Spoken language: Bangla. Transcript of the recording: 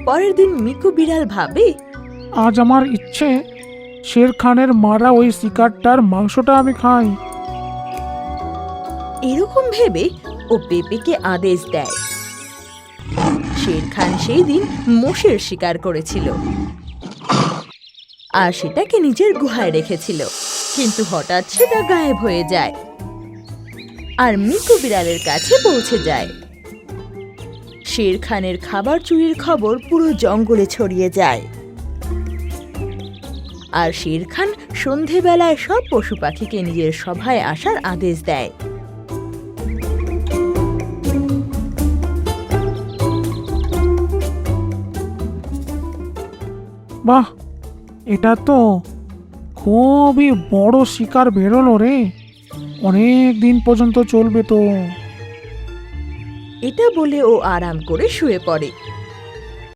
পরের দিন মিকু বিড়াল ভাবে, আজ আমার ইচ্ছে শের খানের মারা ওই শিকারটার মাংসটা আমি খাই। এরকম ভেবে ও পেঁপেকে আদেশ দেয়। শের খান সেই দিন মোষের শিকার করেছিল আর সেটাকে নিজের গুহায় রেখেছিল, কিন্তু হঠাৎ সেটা গায়েব হয়ে যায় আর মিকু বিড়ালের কাছে পৌঁছে যায়। শের খানের খাবার চুরির খবর পুরো জঙ্গলে ছড়িয়ে যায় আর শের খান সন্ধেবেলায় সব পশু পাখিকে নিজের সভায় আসার আদেশ দেয়। বাহ, এটা তো খুবই বড় শিকার বেরোলো রে, অনেক দিন পর্যন্ত চলবে তো। এটা বলে ও আরাম করে শুয়ে পড়ে।